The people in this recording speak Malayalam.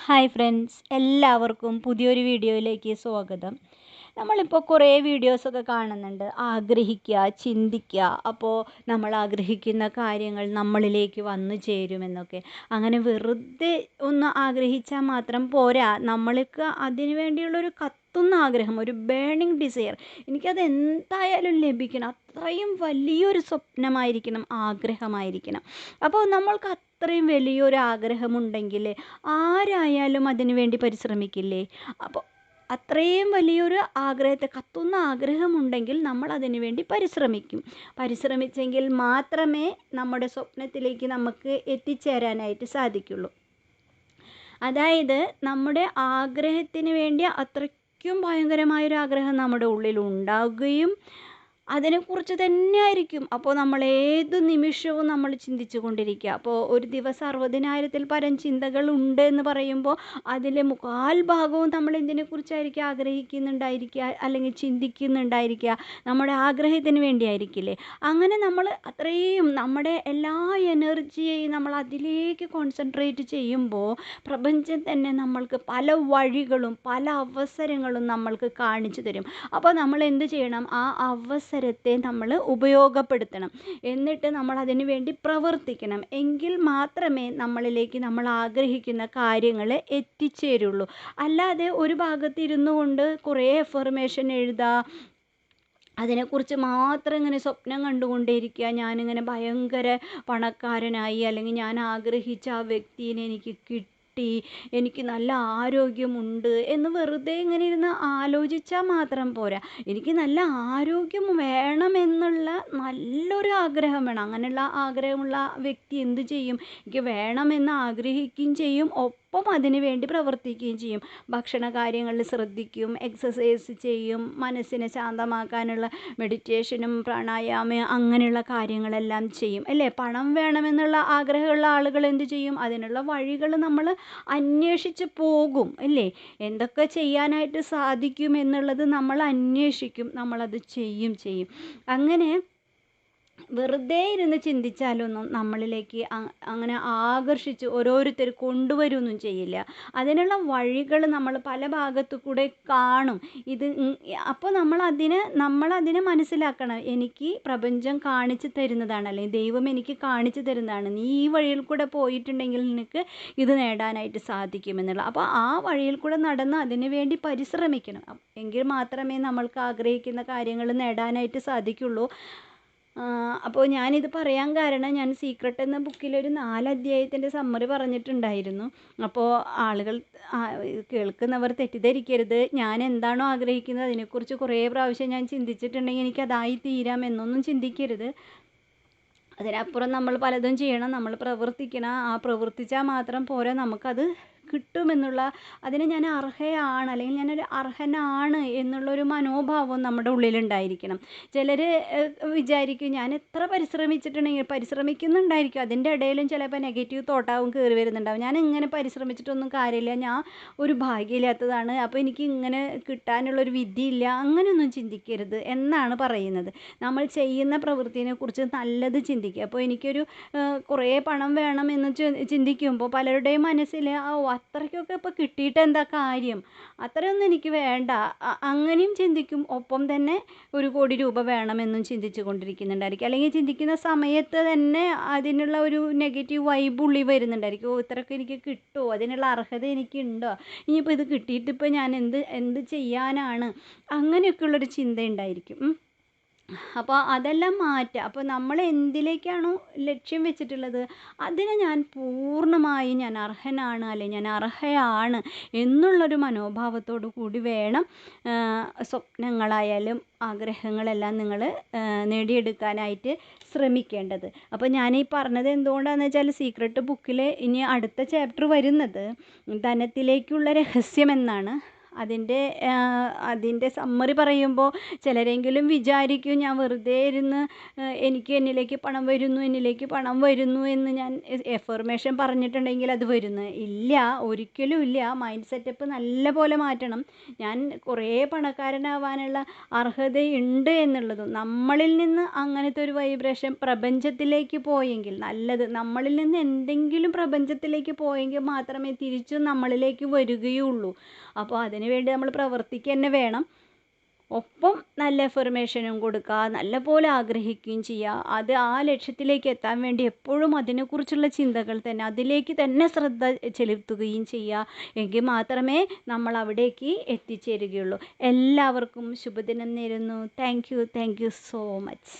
ഹായ് ഫ്രണ്ട്സ്, എല്ലാവർക്കും പുതിയൊരു വീഡിയോയിലേക്ക് സ്വാഗതം. നമ്മളിപ്പോൾ കുറേ വീഡിയോസൊക്കെ കാണുന്നുണ്ട്. ആഗ്രഹിക്കുക, ചിന്തിക്കുക, അപ്പോൾ നമ്മൾ ആഗ്രഹിക്കുന്ന കാര്യങ്ങൾ നമ്മളിലേക്ക് വന്നു ചേരുമെന്നൊക്കെ. അങ്ങനെ വെറുതെ ഒന്ന് ആഗ്രഹിച്ചാൽ മാത്രം പോരാ, നമ്മൾക്ക് അതിനു വേണ്ടിയുള്ളൊരു കത്തുന്ന ആഗ്രഹം, ഒരു ബേണിംഗ് ഡിസയർ, എനിക്കത് എന്തായാലും ലഭിക്കണം, അത്രയും വലിയൊരു സ്വപ്നമായിരിക്കണം, ആഗ്രഹമായിരിക്കണം. അപ്പോൾ നമ്മൾക്ക് അത്രയും വലിയൊരു ആഗ്രഹമുണ്ടെങ്കിൽ ആരായാലും അതിനു വേണ്ടി പരിശ്രമിക്കില്ലേ? അപ്പോൾ അത്രയും വലിയൊരു ആഗ്രഹത്തെ, കത്തുന്ന ആഗ്രഹമുണ്ടെങ്കിൽ നമ്മൾ അതിനു വേണ്ടി പരിശ്രമിച്ചെങ്കിൽ മാത്രമേ നമ്മുടെ സ്വപ്നത്തിലേക്ക് നമുക്ക് എത്തിച്ചേരാനായിട്ട് സാധിക്കുള്ളൂ. അതായത് നമ്മുടെ ആഗ്രഹത്തിന് വേണ്ടി അത്രയ്ക്കും ഭയങ്കരമായൊരു ആഗ്രഹം നമ്മുടെ ഉള്ളിൽ ഉണ്ടാവുകയും അതിനെക്കുറിച്ച് തന്നെ ആയിരിക്കും അപ്പോൾ നമ്മൾ ഏത് നിമിഷവും നമ്മൾ ചിന്തിച്ചു കൊണ്ടിരിക്കുക. അപ്പോൾ ഒരു ദിവസം 60,000-ൽ പരം ചിന്തകൾ ഉണ്ട് എന്ന് പറയുമ്പോൾ അതിൽ മുക്കാൽ ഭാഗവും നമ്മൾ എന്തിനെക്കുറിച്ചായിരിക്കും ആഗ്രഹിക്കുന്നുണ്ടായിരിക്കുക, അല്ലെങ്കിൽ ചിന്തിക്കുന്നുണ്ടായിരിക്കുക, നമ്മുടെ ആഗ്രഹത്തിന് വേണ്ടിയായിരിക്കില്ലേ. അങ്ങനെ നമ്മൾ അത്രയും നമ്മുടെ എല്ലാ എനർജിയെയും നമ്മൾ അതിലേക്ക് കോൺസെൻട്രേറ്റ് ചെയ്യുമ്പോൾ പ്രപഞ്ചം തന്നെ നമ്മൾക്ക് പല വഴികളും പല അവസരങ്ങളും നമ്മൾക്ക് കാണിച്ചു തരും. അപ്പോൾ നമ്മൾ എന്ത് ചെയ്യണം? ആ അവസരത്തെ നമ്മൾ ഉപയോഗപ്പെടുത്തണം. എന്നിട്ട് നമ്മൾ അതിനു വേണ്ടി പ്രവർത്തിക്കണം. എങ്കിൽ മാത്രമേ നമ്മളിലേക്ക് നമ്മൾ ആഗ്രഹിക്കുന്ന കാര്യങ്ങൾ എത്തിച്ചേരുള്ളൂ. അല്ലാതെ ഒരു ഭാഗത്ത് ഇരുന്നു കൊണ്ട് കുറേ എഫർമേഷൻ എഴുതുക, അതിനെക്കുറിച്ച് മാത്രം ഇങ്ങനെ സ്വപ്നം കണ്ടുകൊണ്ടേയിരിക്കുക, ഞാനിങ്ങനെ ഭയങ്കര പണക്കാരനായി, അല്ലെങ്കിൽ ഞാൻ ആഗ്രഹിച്ച ആ വ്യക്തിനെ എനിക്ക് കിട്ടി, എനിക്ക് നല്ല ആരോഗ്യമുണ്ട് എന്ന് വെറുതെ ഇങ്ങനെ ഇരുന്ന് ആലോചിച്ചാൽ മാത്രം പോരാ. എനിക്ക് നല്ല ആരോഗ്യം വേണമെന്നുള്ള നല്ലൊരു ആഗ്രഹം വേണം. അങ്ങനെയുള്ള ആഗ്രഹമുള്ള വ്യക്തി എന്ത് ചെയ്യും? എനിക്ക് വേണമെന്ന് ആഗ്രഹിക്കുകയും ചെയ്യും, ഒപ്പം അതിനു വേണ്ടി പ്രവർത്തിക്കുകയും ചെയ്യും. ഭക്ഷണ കാര്യങ്ങളിൽ ശ്രദ്ധിക്കും, എക്സസൈസ് ചെയ്യും, മനസ്സിനെ ശാന്തമാക്കാനുള്ള മെഡിറ്റേഷനും പ്രാണായാമം അങ്ങനെയുള്ള കാര്യങ്ങളെല്ലാം ചെയ്യും, അല്ലേ? പണം വേണമെന്നുള്ള ആഗ്രഹമുള്ള ആളുകൾ എന്ത് ചെയ്യും? അതിനുള്ള വഴികൾ നമ്മൾ അന്വേഷിച്ച് പോകും, അല്ലേ? എന്തൊക്കെ ചെയ്യാനായിട്ട് സാധിക്കും എന്നുള്ളത് നമ്മൾ അന്വേഷിക്കും, നമ്മളത് ചെയ്യും. അങ്ങനെ വെറുതെ ഇരുന്ന് ചിന്തിച്ചാലൊന്നും നമ്മളിലേക്ക് അങ്ങനെ ആകർഷിച്ച് ഓരോരുത്തർ കൊണ്ടുവരുമൊന്നും ചെയ്യില്ല. അതിനുള്ള വഴികൾ നമ്മൾ പല ഭാഗത്തു കൂടെ കാണും. അപ്പോൾ നമ്മളതിനെ മനസ്സിലാക്കണം. എനിക്ക് പ്രപഞ്ചം കാണിച്ചു തരുന്നതാണ്, അല്ലെങ്കിൽ ദൈവം എനിക്ക് കാണിച്ചു തരുന്നതാണ്, നീ ഈ വഴിയിൽ കൂടെ പോയിട്ടുണ്ടെങ്കിൽ നിനക്ക് ഇത് നേടാനായിട്ട് സാധിക്കുമെന്നുള്ള. അപ്പോൾ ആ വഴിയിൽ കൂടെ നടന്ന് അതിനു വേണ്ടി പരിശ്രമിക്കണം. എങ്കിൽ മാത്രമേ നമ്മൾക്ക് ആഗ്രഹിക്കുന്ന കാര്യങ്ങൾ നേടാനായിട്ട് സാധിക്കുള്ളൂ. അപ്പോൾ ഞാനിത് പറയാൻ കാരണം, ഞാൻ സീക്രട്ട് എന്ന ബുക്കിലൊരു 4 അധ്യായത്തിൻ്റെ സമ്മറി പറഞ്ഞിട്ടുണ്ടായിരുന്നു. അപ്പോൾ ആളുകൾ കേൾക്കുന്നവർ തെറ്റിദ്ധരിക്കരുത്. ഞാൻ എന്താണോ ആഗ്രഹിക്കുന്നത് അതിനെക്കുറിച്ച് കുറേ പ്രാവശ്യം ഞാൻ ചിന്തിച്ചിട്ടുണ്ടെങ്കിൽ എനിക്കതായി തീരാം എന്നൊന്നും ചിന്തിക്കരുത്. അതിനപ്പുറം നമ്മൾ പലതും ചെയ്യണം, നമ്മൾ പ്രവർത്തിക്കണം. ആ പ്രവർത്തിച്ചാൽ മാത്രം പോരാ, നമുക്കത് കിട്ടുമെന്നുള്ള, അതിന് ഞാൻ അർഹയാണ്, അല്ലെങ്കിൽ ഞാനൊരു അർഹനാണ് എന്നുള്ളൊരു മനോഭാവം നമ്മുടെ ഉള്ളിലുണ്ടായിരിക്കണം. ചിലർ വിചാരിക്കും ഞാൻ എത്ര പരിശ്രമിക്കുന്നുണ്ടായിരിക്കും, അതിൻ്റെ ഇടയിലും ചിലപ്പോൾ നെഗറ്റീവ് തോട്ടാവും കയറി വരുന്നുണ്ടാവും. ഞാൻ ഇങ്ങനെ പരിശ്രമിച്ചിട്ടൊന്നും കാര്യമില്ല, ഞാൻ ഒരു ഭാഗ്യമില്ലാത്തതാണ്, അപ്പോൾ എനിക്ക് ഇങ്ങനെ കിട്ടാനുള്ളൊരു വിധിയില്ല, അങ്ങനെയൊന്നും ചിന്തിക്കരുത് എന്നാണ് പറയുന്നത്. നമ്മൾ ചെയ്യുന്ന പ്രവൃത്തിനെക്കുറിച്ച് നല്ലത് ചിന്തിക്കുക. അപ്പോൾ എനിക്കൊരു കുറേ പണം വേണമെന്ന് ചിന്തിക്കുമ്പോൾ പലരുടെയും മനസ്സിൽ അത്രയ്ക്കൊക്കെ ഇപ്പോൾ കിട്ടിയിട്ട് എന്താ കാര്യം, അത്രയൊന്നും എനിക്ക് വേണ്ട, അങ്ങനെയും ചിന്തിക്കും. ഒപ്പം തന്നെ 1 കോടി രൂപ വേണമെന്നും ചിന്തിച്ചു കൊണ്ടിരിക്കുന്നുണ്ടായിരിക്കും. അല്ലെങ്കിൽ ചിന്തിക്കുന്ന സമയത്ത് തന്നെ അതിനുള്ള ഒരു നെഗറ്റീവ് വൈബ് ഉള്ളിൽ വരുന്നുണ്ടായിരിക്കും. ഇത്രയൊക്കെ എനിക്ക് കിട്ടുമോ, അതിനുള്ള അർഹത എനിക്കുണ്ടോ, ഇനിയിപ്പോൾ ഇത് കിട്ടിയിട്ടിപ്പോൾ ഞാൻ എന്ത് ചെയ്യാനാണ്, അങ്ങനെയൊക്കെയുള്ളൊരു ചിന്ത ഉണ്ടായിരിക്കും. അപ്പോൾ അതെല്ലാം മാറ്റുക. അപ്പോൾ നമ്മൾ എന്തിലേക്കാണോ ലക്ഷ്യം വെച്ചിട്ടുള്ളത് അതിനെ ഞാൻ പൂർണ്ണമായും ഞാൻ അർഹനാണ്, അല്ലെങ്കിൽ ഞാൻ അർഹയാണ് എന്നുള്ളൊരു മനോഭാവത്തോടു കൂടി വേണം സ്വപ്നങ്ങളായാലും ആഗ്രഹങ്ങളെല്ലാം നിങ്ങൾ നേടിയെടുക്കാനായിട്ട് ശ്രമിക്കേണ്ടത്. അപ്പോൾ ഞാനീ പറഞ്ഞത് എന്തുകൊണ്ടാണെന്ന് വെച്ചാൽ, സീക്രട്ട് ബുക്കിൽ ഇനി അടുത്ത ചാപ്റ്റർ വരുന്നത് ധനത്തിലേക്കുള്ള രഹസ്യം എന്നാണ്. അതിൻ്റെ സമ്മറി പറയുമ്പോൾ ചിലരെങ്കിലും വിചാരിക്കും ഞാൻ വെറുതെ ഇരുന്ന് എനിക്ക് എന്നിലേക്ക് പണം വരുന്നു എന്ന് ഞാൻ എഫർമേഷൻ പറഞ്ഞിട്ടുണ്ടെങ്കിൽ അത് വരുന്നു. ഇല്ല, ഒരിക്കലും ഇല്ല. മൈൻഡ് സെറ്റപ്പ് നല്ല പോലെ മാറ്റണം. ഞാൻ കുറേ പണക്കാരനാവാനുള്ള അർഹതയുണ്ട് എന്നുള്ളതും, നമ്മളിൽ നിന്ന് അങ്ങനത്തെ ഒരു വൈബ്രേഷൻ പ്രപഞ്ചത്തിലേക്ക് പോയെങ്കിൽ നല്ലത്, നമ്മളിൽ നിന്ന് എന്തെങ്കിലും പ്രപഞ്ചത്തിലേക്ക് പോയെങ്കിൽ മാത്രമേ തിരിച്ചും നമ്മളിലേക്ക് വരികയുള്ളൂ. അപ്പോൾ അതിനു വേണ്ടി നമ്മൾ പ്രവർത്തിക്കുക തന്നെ വേണം. ഒപ്പം നല്ല എഫർമേഷനും കൊടുക്കുക, നല്ല പോലെ ആഗ്രഹിക്കുകയും ചെയ്യുക. അത് ആ ലക്ഷ്യത്തിലേക്ക് എത്താൻ വേണ്ടി എപ്പോഴും അതിനെക്കുറിച്ചുള്ള ചിന്തകൾ തന്നെ, അതിലേക്ക് തന്നെ ശ്രദ്ധ ചെലുത്തുകയും ചെയ്യുക. എങ്കിൽ മാത്രമേ നമ്മൾ അവിടേക്ക് എത്തിച്ചേരുകയുള്ളൂ. എല്ലാവർക്കും ശുഭദിനം നേരുന്നു. Thank you so much.